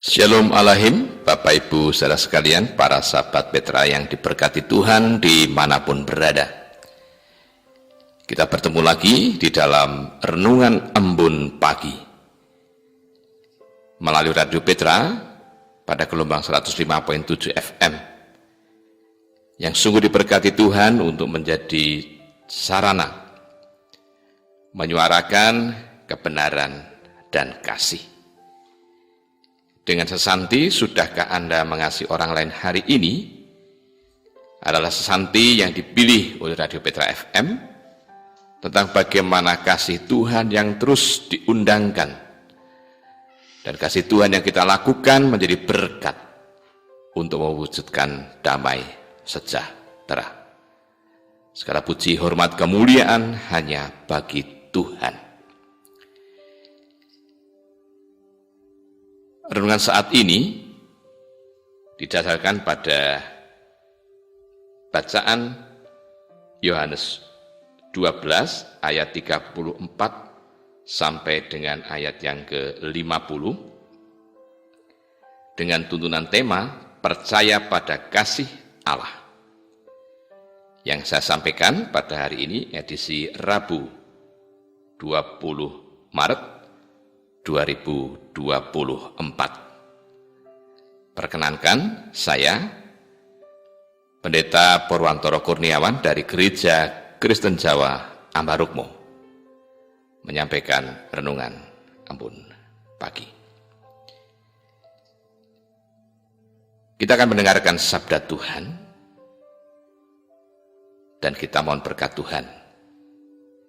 Shalom Alahim, Bapak Ibu saudara sekalian, para sahabat Petra yang diberkati Tuhan dimanapun berada. Kita bertemu lagi di dalam Renungan Embun Pagi melalui Radio Petra pada gelombang 105.7 FM yang sungguh diberkati Tuhan untuk menjadi sarana menyuarakan kebenaran dan kasih. Dengan sesanti, sudahkah Anda mengasihi orang lain hari ini? Adalah sesanti yang dipilih oleh Radio Petra FM tentang bagaimana kasih Tuhan yang terus diundangkan dan kasih Tuhan yang kita lakukan menjadi berkat untuk mewujudkan damai sejahtera. Segala puji, hormat, kemuliaan hanya bagi Tuhan. Renungan saat ini didasarkan pada bacaan Yohanes 12 ayat 34 sampai dengan ayat yang ke-50 dengan tuntunan tema percaya pada kasih Allah. Yang saya sampaikan pada hari ini edisi Rabu 20 Maret 2024. Perkenankan saya, Pendeta Purwantoro Kurniawan dari Gereja Kristen Jawa Ambarukmo, menyampaikan renungan Embun Pagi. Kita akan mendengarkan sabda Tuhan dan kita mohon berkat Tuhan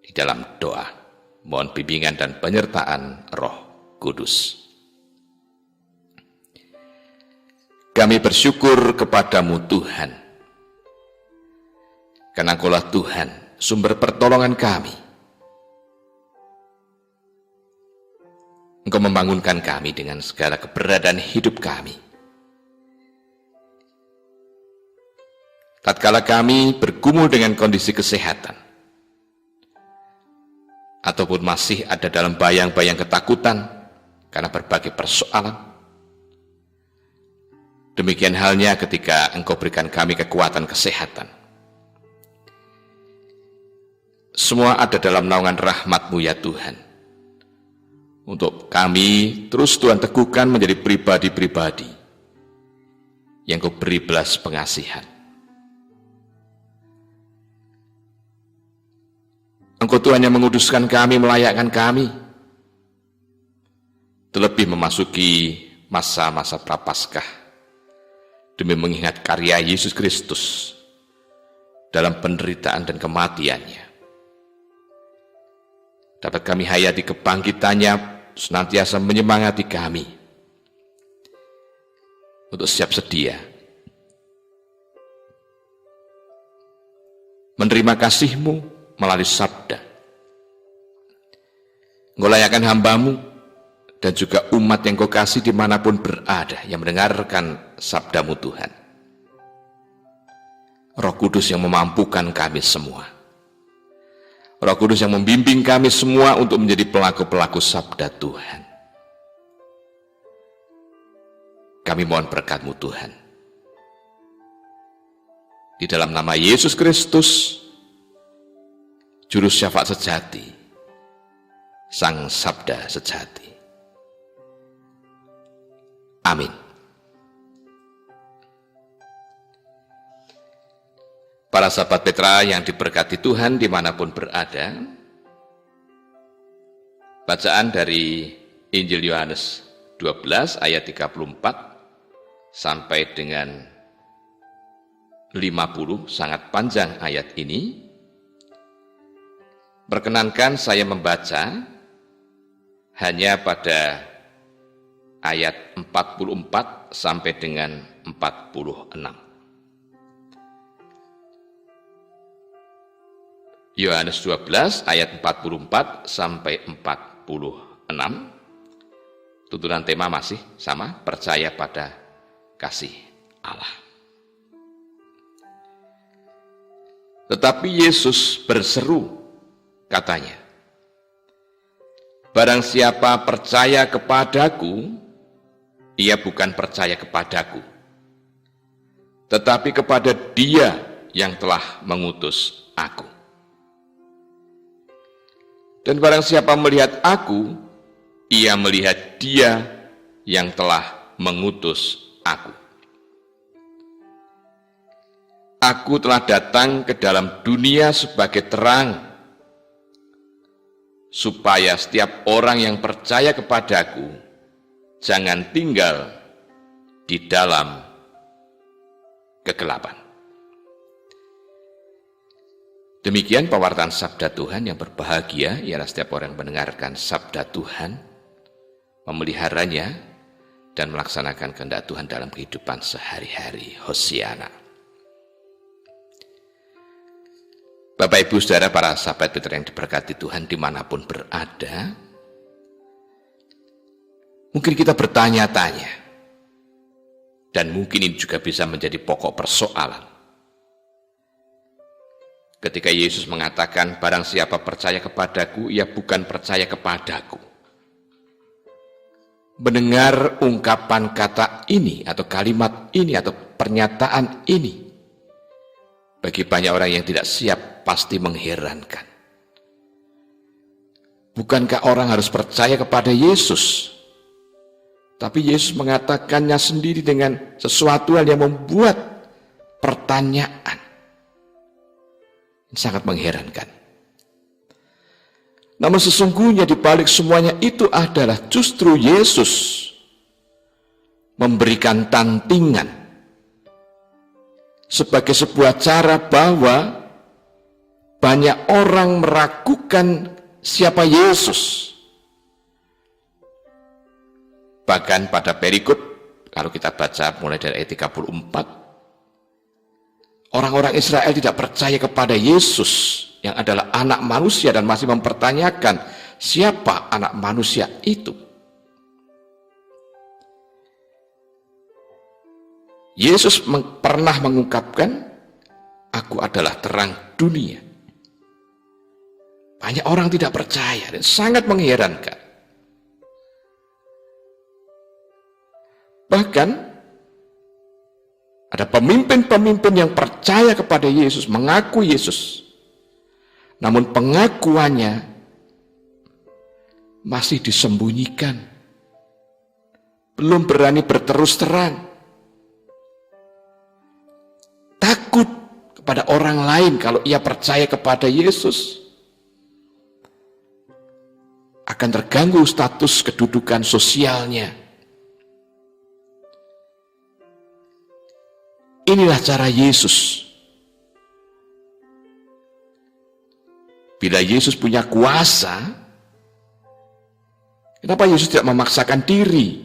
di dalam doa. Mohon bimbingan dan penyertaan Roh Kudus. Kami bersyukur kepadamu Tuhan, karena Engkaulah Tuhan, sumber pertolongan kami. Engkau membangunkan kami dengan segala keberadaan hidup kami. Tatkala kami bergumul dengan kondisi kesehatan, ataupun masih ada dalam bayang-bayang ketakutan karena berbagai persoalan. Demikian halnya ketika Engkau berikan kami kekuatan kesehatan. Semua ada dalam naungan rahmat-Mu ya Tuhan. Untuk kami terus Tuhan teguhkan menjadi pribadi-pribadi yang Engkau beri belas pengasihan. Engkau Tuhan yang menguduskan kami, melayakkan kami, terlebih memasuki masa-masa prapaskah, demi mengingat karya Yesus Kristus dalam penderitaan dan kematiannya. Dapat kami hayati kebangkitannya, senantiasa menyemangati kami untuk siap sedia menerima kasih-Mu melalui sabda. Engkau layakkan hamba-Mu dan juga umat yang Kau kasih dimanapun berada yang mendengarkan sabda-Mu Tuhan. Roh Kudus yang memampukan kami semua. Roh Kudus yang membimbing kami semua untuk menjadi pelaku-pelaku sabda Tuhan. Kami mohon berkat-Mu Tuhan. Di dalam nama Yesus Kristus, Juru Syafaat sejati, Sang Sabda sejati. Amin. Para sahabat Petra yang diberkati Tuhan dimanapun berada, bacaan dari Injil Yohanes 12 ayat 34 sampai dengan 50, sangat panjang ayat ini. Perkenankan saya membaca hanya pada ayat 44 sampai dengan 46. Yohanes 12 ayat 44 sampai 46. Tuntunan tema masih sama, percaya pada kasih Allah. Tetapi Yesus berseru, katanya, barang siapa percaya kepadaku, ia bukan percaya kepadaku, tetapi kepada Dia yang telah mengutus aku. Dan barang siapa melihat aku, ia melihat Dia yang telah mengutus aku. Aku telah datang ke dalam dunia sebagai terang, supaya setiap orang yang percaya kepadaku jangan tinggal di dalam kegelapan. Demikian pewartaan sabda Tuhan. Yang berbahagia ialah setiap orang yang mendengarkan sabda Tuhan, memeliharanya, dan melaksanakan kehendak Tuhan dalam kehidupan sehari-hari. Hosiana. Bapak, Ibu, Saudara, para sahabat Peter yang diberkati Tuhan dimanapun berada, mungkin kita bertanya-tanya, dan mungkin ini juga bisa menjadi pokok persoalan. Ketika Yesus mengatakan, barang siapa percaya kepadaku, ia bukan percaya kepadaku. Mendengar ungkapan kata ini, atau kalimat ini, atau pernyataan ini, bagi banyak orang yang tidak siap, pasti mengherankan. Bukankah orang harus percaya kepada Yesus? Tapi Yesus mengatakannya sendiri dengan sesuatu yang membuat pertanyaan. Sangat mengherankan. Namun sesungguhnya di balik semuanya itu adalah justru Yesus memberikan tantingan sebagai sebuah cara bahwa banyak orang meragukan siapa Yesus. Bahkan pada perikop, kalau kita baca mulai dari ayat 34, orang-orang Israel tidak percaya kepada Yesus yang adalah anak manusia dan masih mempertanyakan siapa anak manusia itu. Yesus pernah mengungkapkan, aku adalah terang dunia. Banyak orang tidak percaya dan sangat mengherankan. Bahkan ada pemimpin-pemimpin yang percaya kepada Yesus, mengaku Yesus. Namun pengakuannya masih disembunyikan. Belum berani berterus terang. Takut kepada orang lain kalau ia percaya kepada Yesus. Akan terganggu status kedudukan sosialnya. Inilah cara Yesus. Bila Yesus punya kuasa, kenapa Yesus tidak memaksakan diri?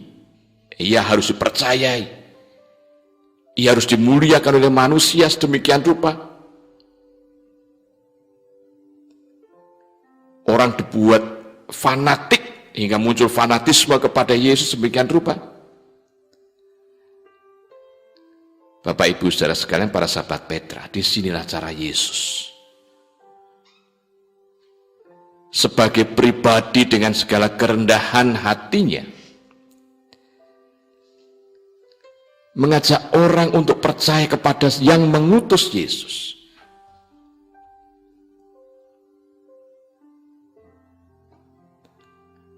Ia harus dipercayai. Ia harus dimuliakan oleh manusia sedemikian rupa. Orang dibuat fanatik hingga muncul fanatisme kepada Yesus sedemikian rupa. Bapak, Ibu, Saudara sekalian, para sahabat Petra, disinilah cara Yesus. Sebagai pribadi dengan segala kerendahan hatinya, mengajak orang untuk percaya kepada yang mengutus Yesus.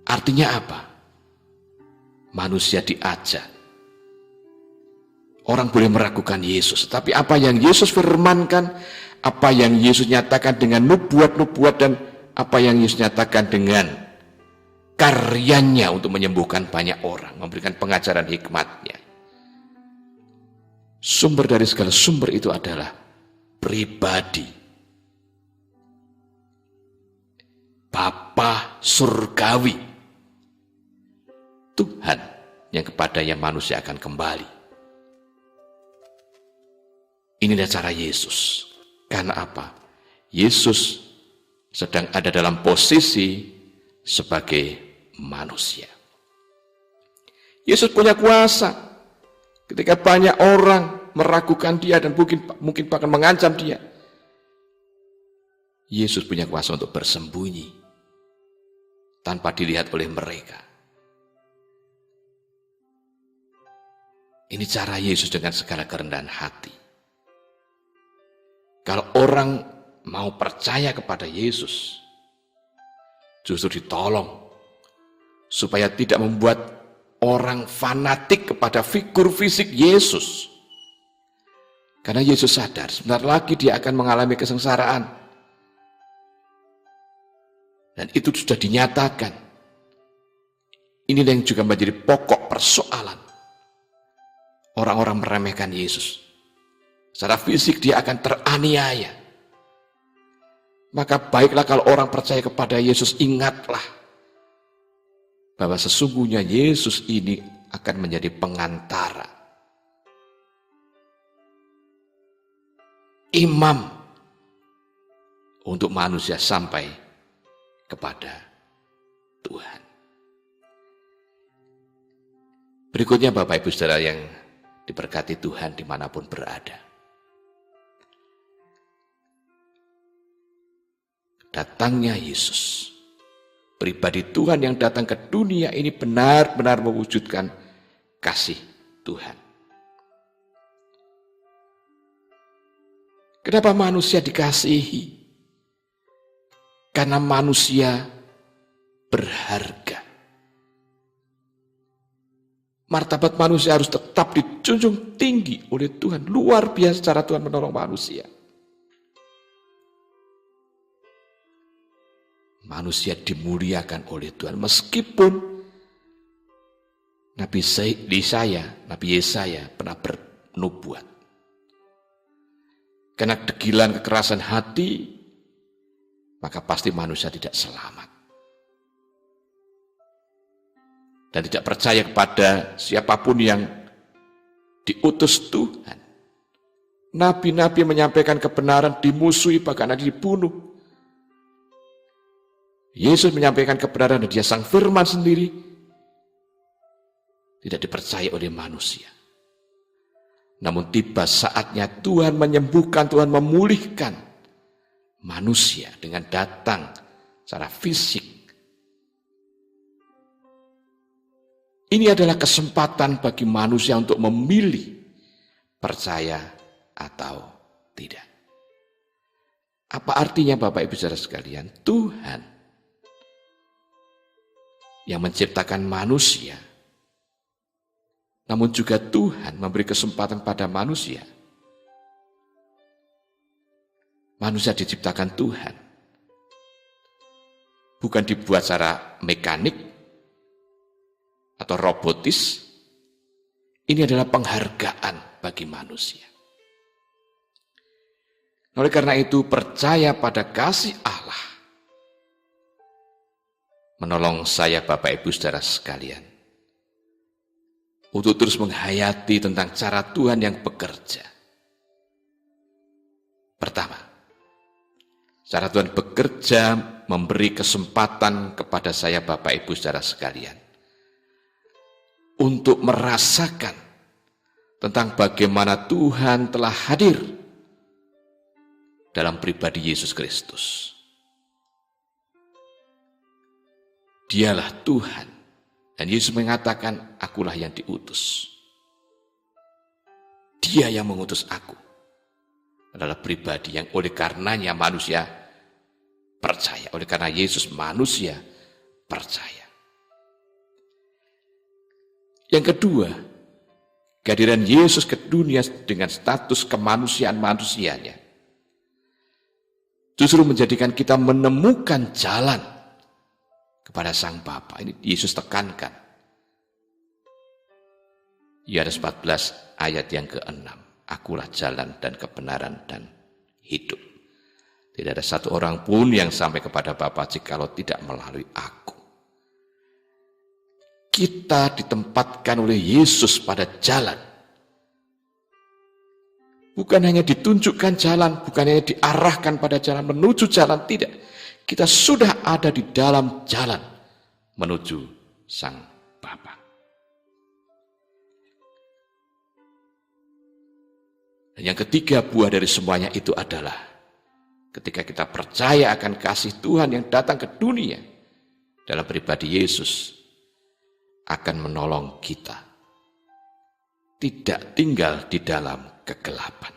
Artinya apa? Manusia diajak. Orang boleh meragukan Yesus, tapi apa yang Yesus firmankan, apa yang Yesus nyatakan dengan nubuat-nubuat, dan apa yang Yesus nyatakan dengan karyanya untuk menyembuhkan banyak orang, memberikan pengajaran hikmatnya. Sumber dari segala sumber itu adalah pribadi. Bapa surgawi. Tuhan yang kepadanya manusia akan kembali. Inilah cara Yesus. Karena apa? Yesus sedang ada dalam posisi sebagai manusia. Yesus punya kuasa. Ketika banyak orang meragukan dia dan mungkin bahkan mengancam dia, Yesus punya kuasa untuk bersembunyi tanpa dilihat oleh mereka. Ini cara Yesus dengan segala kerendahan hati. Kalau orang mau percaya kepada Yesus, justru ditolong supaya tidak membuat orang fanatik kepada figur fisik Yesus. Karena Yesus sadar sebentar lagi dia akan mengalami kesengsaraan. Dan itu sudah dinyatakan. Inilah yang juga menjadi pokok persoalan. Orang-orang meremehkan Yesus. Secara fisik dia akan teraniaya. Maka baiklah kalau orang percaya kepada Yesus, ingatlah bahwa sesungguhnya Yesus ini akan menjadi pengantara, imam untuk manusia sampai kepada Tuhan. Berikutnya Bapak Ibu Saudara yang diberkati Tuhan dimanapun berada. Datangnya Yesus, pribadi Tuhan yang datang ke dunia ini benar-benar mewujudkan kasih Tuhan. Kenapa manusia dikasihi? Karena manusia berharga. Martabat manusia harus tetap dijunjung tinggi oleh Tuhan. Luar biasa cara Tuhan menolong manusia. Manusia dimuliakan oleh Tuhan meskipun Nabi Yesaya pernah bernubuat. Karena degilan kekerasan hati, maka pasti manusia tidak selamat. Dan tidak percaya kepada siapapun yang diutus Tuhan. Nabi-nabi menyampaikan kebenaran dimusuhi, bahkan ada dibunuh. Yesus menyampaikan kebenaran dan dia sang firman sendiri tidak dipercaya oleh manusia. Namun tiba saatnya Tuhan menyembuhkan, Tuhan memulihkan manusia dengan datang secara fisik. Ini adalah kesempatan bagi manusia untuk memilih percaya atau tidak. Apa artinya Bapak Ibu Saudara sekalian? Tuhan yang menciptakan manusia, namun juga Tuhan memberi kesempatan pada manusia. Manusia diciptakan Tuhan, bukan dibuat secara mekanik atau robotis. Ini adalah penghargaan bagi manusia. Oleh karena itu, percaya pada kasih Allah menolong saya Bapak Ibu Saudara sekalian untuk terus menghayati tentang cara Tuhan yang bekerja. Pertama, cara Tuhan bekerja memberi kesempatan kepada saya Bapak Ibu Saudara sekalian untuk merasakan tentang bagaimana Tuhan telah hadir dalam pribadi Yesus Kristus. Dialah Tuhan. Dan Yesus mengatakan, akulah yang diutus. Dia yang mengutus aku. Adalah pribadi yang oleh karenanya manusia percaya. Oleh karena Yesus manusia percaya. Yang kedua, kehadiran Yesus ke dunia dengan status kemanusiaan manusianya justru menjadikan kita menemukan jalan kepada Sang Bapa. Ini Yesus tekankan. Yohanes 14 ayat yang ke-6. Akulah jalan dan kebenaran dan hidup. Tidak ada satu orang pun yang sampai kepada Bapa jikalau tidak melalui aku. Kita ditempatkan oleh Yesus pada jalan. Bukan hanya ditunjukkan jalan, bukan hanya diarahkan pada jalan, menuju jalan, tidak. Kita sudah ada di dalam jalan menuju Sang Bapa. Dan yang ketiga, buah dari semuanya itu adalah ketika kita percaya akan kasih Tuhan yang datang ke dunia dalam pribadi Yesus, akan menolong kita tidak tinggal di dalam kegelapan.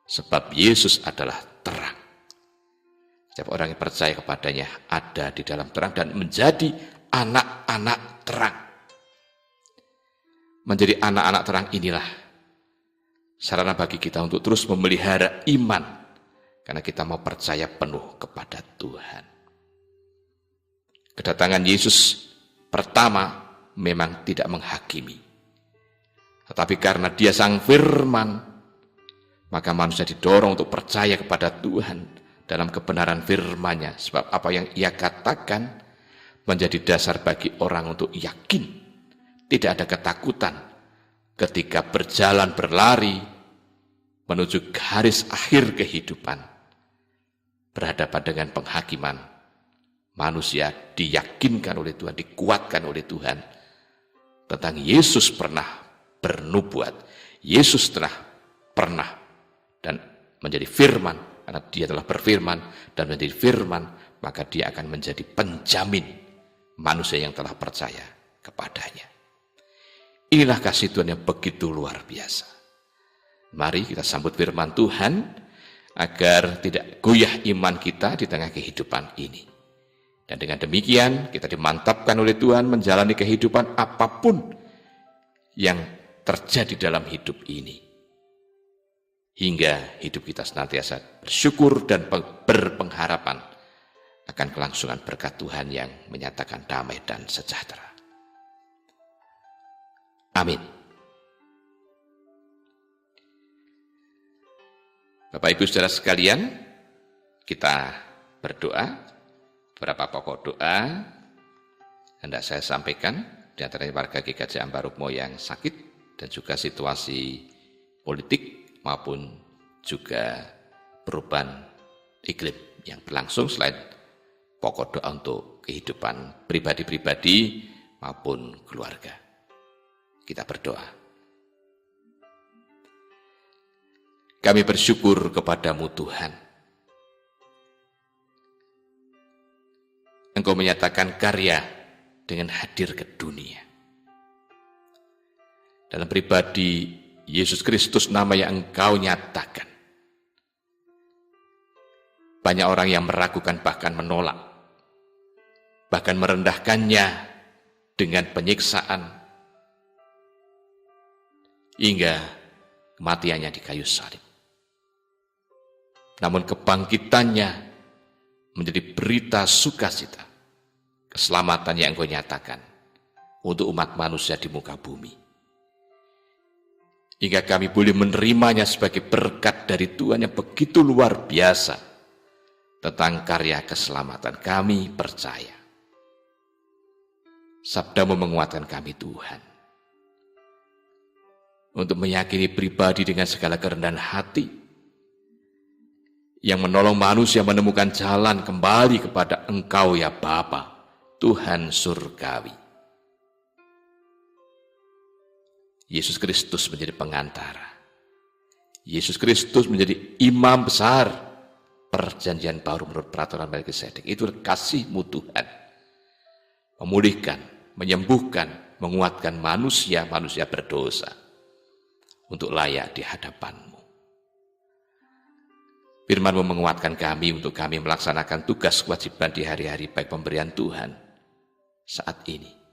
Sebab Yesus adalah terang. Setiap orang yang percaya kepadanya ada di dalam terang dan menjadi anak-anak terang. Menjadi anak-anak terang inilah sarana bagi kita untuk terus memelihara iman, karena kita mau percaya penuh kepada Tuhan. Kedatangan Yesus pertama memang tidak menghakimi, tetapi karena Dia Sang Firman, maka manusia didorong untuk percaya kepada Tuhan dalam kebenaran firman-Nya, sebab apa yang Ia katakan menjadi dasar bagi orang untuk yakin. Tidak ada ketakutan ketika berjalan berlari menuju garis akhir kehidupan, berhadapan dengan penghakiman. Manusia diyakinkan oleh Tuhan, dikuatkan oleh Tuhan tentang Yesus pernah bernubuat, Yesus telah pernah dan menjadi firman, karena Dia telah berfirman dan menjadi firman, maka Dia akan menjadi penjamin manusia yang telah percaya kepadanya. Inilah kasih Tuhan yang begitu luar biasa. Mari kita sambut firman Tuhan agar tidak goyah iman kita di tengah kehidupan ini. Dan dengan demikian kita dimantapkan oleh Tuhan menjalani kehidupan apapun yang terjadi dalam hidup ini. Hingga hidup kita senantiasa bersyukur dan berpengharapan akan kelangsungan berkat Tuhan yang menyatakan damai dan sejahtera. Amin. Bapak Ibu Saudara sekalian, kita berdoa. Beberapa pokok doa hendak saya sampaikan, di antaranya warga GKJ Ambarukmo yang sakit dan juga situasi politik maupun juga perubahan iklim yang berlangsung, selain pokok doa untuk kehidupan pribadi-pribadi maupun keluarga. Kita berdoa. Kami bersyukur kepadamu Tuhan. Engkau menyatakan karya dengan hadir ke dunia. Dalam pribadi Yesus Kristus, nama yang Engkau nyatakan. Banyak orang yang meragukan, bahkan menolak, bahkan merendahkannya dengan penyiksaan, hingga kematiannya di kayu salib. Namun kebangkitannya menjadi berita sukacita, keselamatan yang Engkau nyatakan untuk umat manusia di muka bumi. Hingga kami boleh menerimanya sebagai berkat dari Tuhan yang begitu luar biasa tentang karya keselamatan. Kami percaya. Sabdamu menguatkan kami Tuhan, untuk meyakini pribadi dengan segala kerendahan hati, yang menolong manusia menemukan jalan kembali kepada Engkau ya Bapa, Tuhan surgawi. Yesus Kristus menjadi pengantara. Yesus Kristus menjadi imam besar perjanjian baru menurut peraturan Melkisedek. Itu kasih-Mu Tuhan. Memulihkan, menyembuhkan, menguatkan manusia berdosa untuk layak di hadapan-Mu. Firman-Mu menguatkan kami untuk kami melaksanakan tugas kewajiban di hari-hari baik pemberian Tuhan saat ini.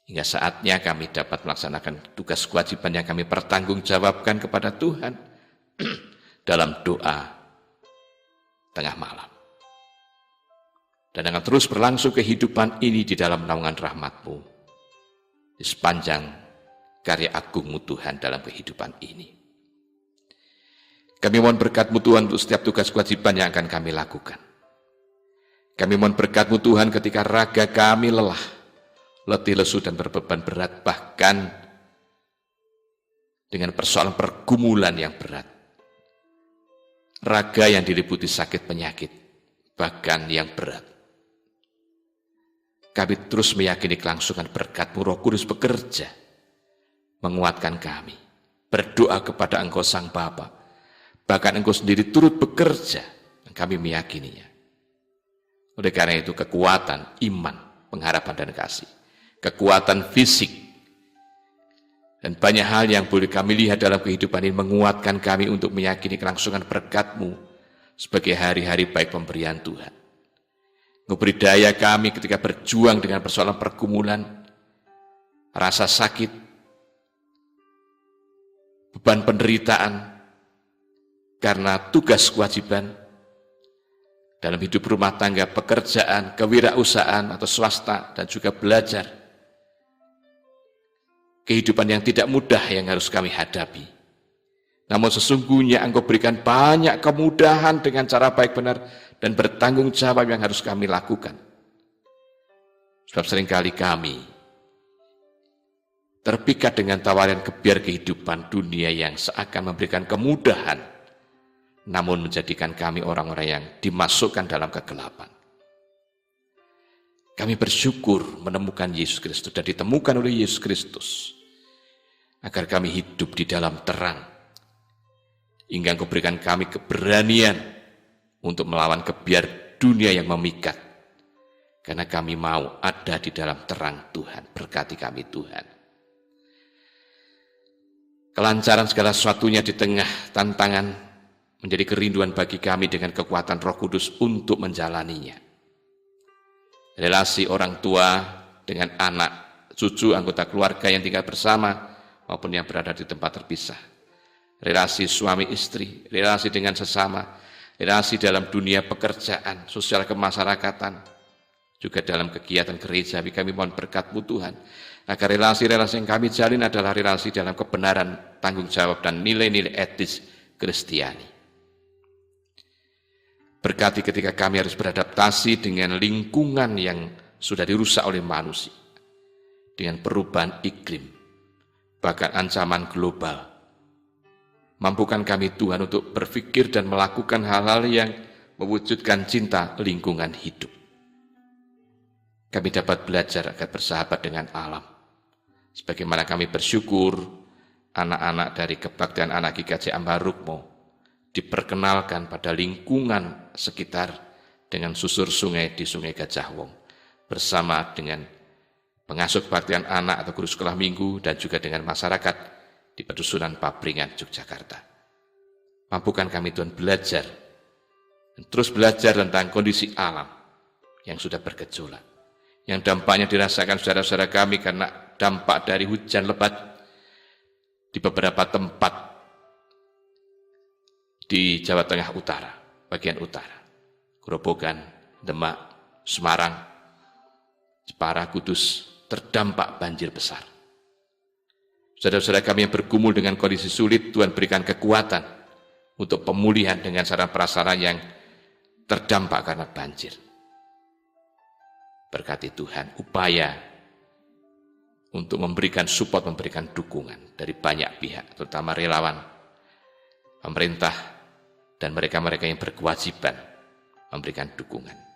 Hingga saatnya kami dapat melaksanakan tugas kewajiban yang kami pertanggungjawabkan kepada Tuhan dalam doa tengah malam. Dan dengan terus berlangsung kehidupan ini di dalam naungan rahmat-Mu, di sepanjang karya agung-Mu Tuhan dalam kehidupan ini. Kami mohon berkat-Mu Tuhan untuk setiap tugas kewajiban yang akan kami lakukan. Kami mohon berkat-Mu Tuhan ketika raga kami lelah, letih lesu dan berbeban berat, bahkan dengan persoalan pergumulan yang berat. Raga yang diliputi sakit penyakit, bahkan yang berat. Kami terus meyakini kelangsungan berkat-Mu Roh Kudus bekerja, menguatkan kami, berdoa kepada Engkau Sang Bapa. Bahkan Engkau sendiri turut bekerja, dan kami meyakininya. Oleh karena itu kekuatan, iman, pengharapan dan kasih, kekuatan fisik, Dan banyak hal yang boleh kami lihat dalam kehidupan ini menguatkan kami untuk meyakini kelangsungan berkat-Mu sebagai hari-hari baik pemberian Tuhan. Memberi daya kami ketika berjuang dengan persoalan pergumulan, rasa sakit, beban penderitaan, karena tugas kewajiban dalam hidup rumah tangga, pekerjaan, kewirausahaan atau swasta, dan juga belajar. Kehidupan yang tidak mudah yang harus kami hadapi. Namun sesungguhnya Engkau berikan banyak kemudahan dengan cara baik benar dan bertanggung jawab yang harus kami lakukan. Sebab seringkali kami terpikat dengan tawaran kebiar kehidupan dunia yang seakan memberikan kemudahan, namun menjadikan kami orang-orang yang dimasukkan dalam kegelapan. Kami bersyukur menemukan Yesus Kristus dan ditemukan oleh Yesus Kristus, agar kami hidup di dalam terang, hingga Engkau berikan kami keberanian untuk melawan kebiar dunia yang memikat, karena kami mau ada di dalam terang Tuhan. Berkati kami Tuhan. Kelancaran segala sesuatunya di tengah tantangan menjadi kerinduan bagi kami dengan kekuatan Roh Kudus untuk menjalaninya. Relasi orang tua dengan anak, cucu, anggota keluarga yang tinggal bersama maupun yang berada di tempat terpisah. Relasi suami istri, relasi dengan sesama, relasi dalam dunia pekerjaan, sosial kemasyarakatan, juga dalam kegiatan gereja. Kami mohon berkat-Mu Tuhan, agar relasi-relasi yang kami jalin adalah relasi dalam kebenaran, tanggung jawab, dan nilai-nilai etis Kristiani. Berkati ketika kami harus beradaptasi dengan lingkungan yang sudah dirusak oleh manusia, dengan perubahan iklim, bahkan ancaman global. Mampukan kami Tuhan untuk berpikir dan melakukan hal-hal yang mewujudkan cinta lingkungan hidup. Kami dapat belajar agar bersahabat dengan alam. Sebagaimana kami bersyukur, anak-anak dari Kebaktian Anak GKJ Ambarukmo diperkenalkan pada lingkungan sekitar dengan susur sungai di Sungai Gajah Wong, bersama dengan pengasuh kebaktian anak atau guru sekolah minggu, dan juga dengan masyarakat di Pedusunan Papringan, Yogyakarta. Mampukan kami Tuhan belajar, dan terus belajar tentang kondisi alam yang sudah bergejolak, yang dampaknya dirasakan saudara-saudara kami karena dampak dari hujan lebat di beberapa tempat di Jawa Tengah Utara, bagian utara, Grobogan, Demak, Semarang, Jepara, Kudus, terdampak banjir besar. Saudara-saudara kami yang bergumul dengan kondisi sulit, Tuhan berikan kekuatan untuk pemulihan dengan sarana prasarana yang terdampak karena banjir. Berkati Tuhan upaya untuk memberikan support, memberikan dukungan dari banyak pihak, terutama relawan, pemerintah, dan mereka-mereka yang berkewajiban memberikan dukungan.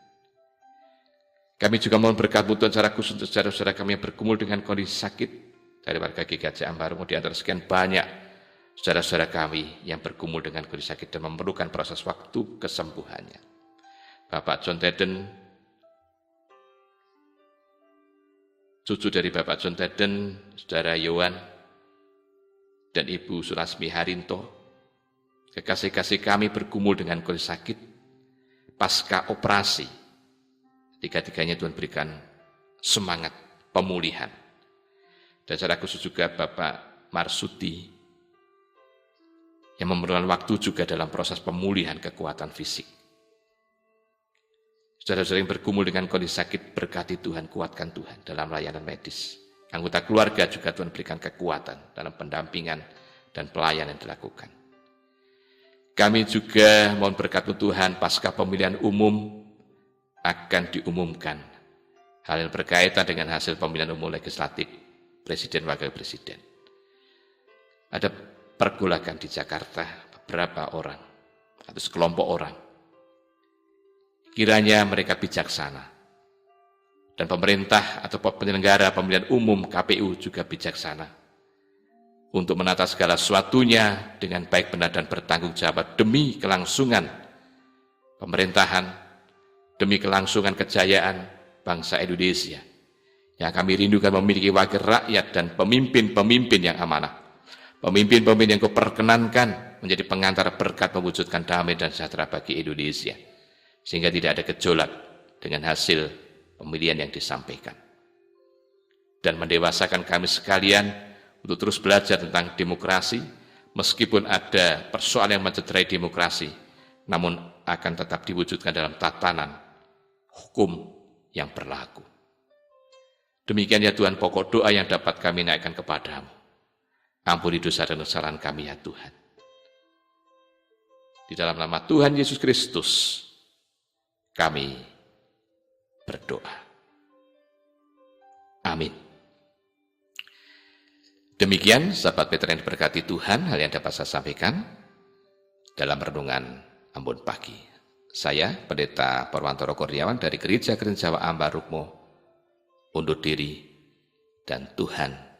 Kami juga mohon berkat-Mu Tuhan secara khusus untuk saudara-saudara kami yang bergumul dengan kondisi sakit dari warga GKJ Ambarukmo, di antara sekian banyak saudara-saudara kami yang bergumul dengan kondisi sakit dan memerlukan proses waktu kesembuhannya. Bapak John Teden, cucu dari Bapak John Teden, Saudara Yohan, dan Ibu Sulasmi Harinto, kekasih-kasih kami bergumul dengan kondisi sakit pasca operasi. Tiga-tiganya Tuhan berikan semangat pemulihan. Dan secara khusus juga Bapak Marsudi yang memerlukan waktu juga dalam proses pemulihan kekuatan fisik. Saudara-saudara yang bergumul dengan kondisi sakit, berkati Tuhan, kuatkan Tuhan dalam layanan medis. Anggota keluarga juga Tuhan berikan kekuatan dalam pendampingan dan pelayanan yang dilakukan. Kami juga mohon berkat Tuhan, pasca pemilihan umum akan diumumkan hal yang berkaitan dengan hasil pemilihan umum legislatif, presiden, wakil presiden. Ada pergolakan di Jakarta, beberapa orang atau sekelompok orang. Kiranya mereka bijaksana, dan pemerintah atau penyelenggara pemilihan umum KPU juga bijaksana untuk menata segala sesuatunya dengan baik, benar, dan bertanggung jawab demi kelangsungan pemerintahan, demi kelangsungan kejayaan bangsa Indonesia Yang kami rindukan memiliki wakil rakyat dan pemimpin-pemimpin yang amanah. Pemimpin-pemimpin yang Kau perkenankan menjadi pengantar berkat mewujudkan damai dan sejahtera bagi Indonesia. Sehingga tidak ada gejolak dengan hasil pemilihan yang disampaikan. Dan mendewasakan kami sekalian untuk terus belajar tentang demokrasi, meskipun ada persoalan yang mencederai demokrasi, namun akan tetap diwujudkan dalam tatanan hukum yang berlaku. Demikian ya Tuhan pokok doa yang dapat kami naikkan kepadamu. Ampuni dosa dan kesalahan kami ya Tuhan. Di dalam nama Tuhan Yesus Kristus, kami berdoa. Amin. Demikian sahabat Petra yang diberkati Tuhan, hal yang dapat saya sampaikan dalam renungan Ambon Pagi. Saya, Pendeta Purwantoro Kurniawan dari Gereja Kristen Jawa Ambarukmo, undur diri dan Tuhan